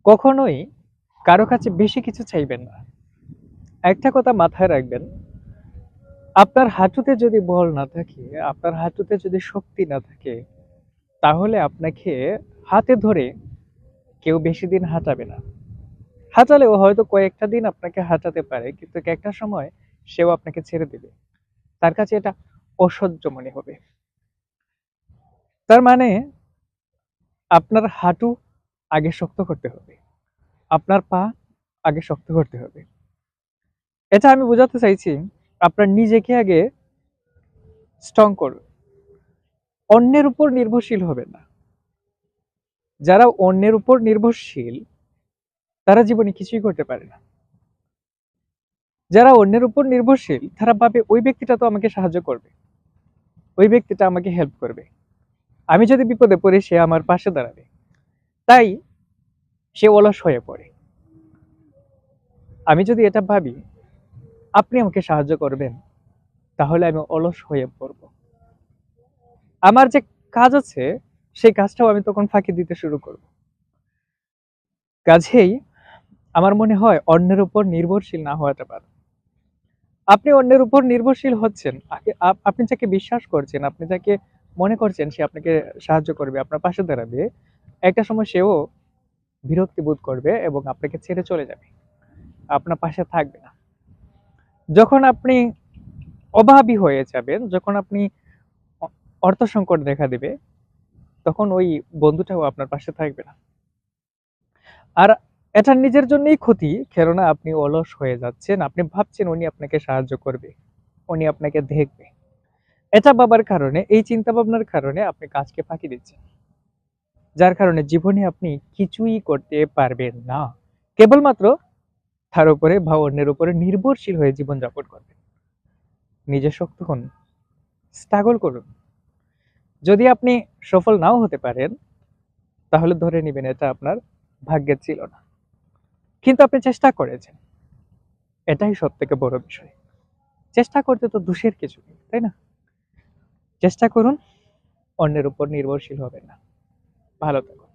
কখনোই কারো কাছে বেশি কিছু চাইবেন না। একটা কথা মাথায় রাখবেন, আপনার হাঁটুতে যদি বল না থাকে, আপনার হাঁটুতে যদি শক্তি না থাকে, তাহলে আপনাকে হাতে ধরে কেউ বেশি দিন হাঁটাবে না। হাঁটালেও হয়তো কয়েকটা দিন আপনাকে হাঁটাতে পারে, কিন্তু একটা সময় সেও আপনাকে ছেড়ে দেবে। তার কাছে এটা অসহ্য মনে হবে। তার মানে আপনার হাঁটু আগে শক্ত করতে হবে, আপনার পা আগে শক্ত করতে হবে। এটা আমি বোঝাতে চাইছি, আপনার নিজেকে আগে স্ট্রং করুন, অন্যের উপর নির্ভরশীল হবেন না। যারা অন্যের উপর নির্ভরশীল তারা জীবনে কিছুই করতে পারে না। যারা অন্যের উপর নির্ভরশীল তারা ভাবে ওই ব্যক্তিটা তো আমাকে সাহায্য করবে, ওই ব্যক্তিটা আমাকে হেল্প করবে, আমি যদি বিপদে পড়ি সে আমার পাশে দাঁড়াবে, তাই সে অলস হয়ে পড়ে। আমি যদি এটা ভাবি আপনি আমাকে সাহায্য করবেন, তাহলে আমি অলস হয়ে পড়ব। আমার যে কাজ আছে সেই কাজটাও আমি তখন ফাঁকি দিতে শুরু করব। কাজেই আমার মনে হয় অন্যের উপর নির্ভরশীল না হওয়াটা ভালো। আপনি অন্যের উপর নির্ভরশীল হচ্ছেন, আপনি যাকে বিশ্বাস করছেন, আপনি যাকে মনে করছেন সে আপনাকে সাহায্য করবে, আপনার পাশে দাঁড়াবে, একটা সময় সেও বিরক্তি বোধ করবে এবং আপনাকে ছেড়ে চলে যাবে, আপনার পাশে থাকবে না। যখন আপনি অভাবী হয়ে যাবেন, যখন আপনি অর্থ সংকট দেখা দিবে, তখন ওই বন্ধুটাও আপনার পাশে থাকবে না। আর এটা নিজের জন্যই ক্ষতি, কেননা আপনি অলস হয়ে যাচ্ছেন, আপনি ভাবছেন উনি আপনাকে সাহায্য করবে, উনি আপনাকে দেখবে। এটা ভাবার কারণে, এই চিন্তা ভাবনার কারণে আপনি কাজকে ফাঁকি দিচ্ছেন, যার কারণে জীবনে আপনি কিছুই করতে পারবেন না। কেবলমাত্র তার উপরে বা অন্যের উপরে নির্ভরশীল হয়ে জীবনযাপন করবেন। নিজে শক্ত হন, স্ট্রাগল করুন। যদি আপনি সফল নাও হতে পারেন, তাহলে ধরে নেবেন এটা আপনার ভাগ্যের ছিল না, কিন্তু আপনি চেষ্টা করেছেন। এটাই সব থেকে বড় বিষয়। চেষ্টা করতে তো দোষের কিছু নেই, তাই না? চেষ্টা করুন, অন্যের উপর নির্ভরশীল হবেন না। ভালো থাকুন।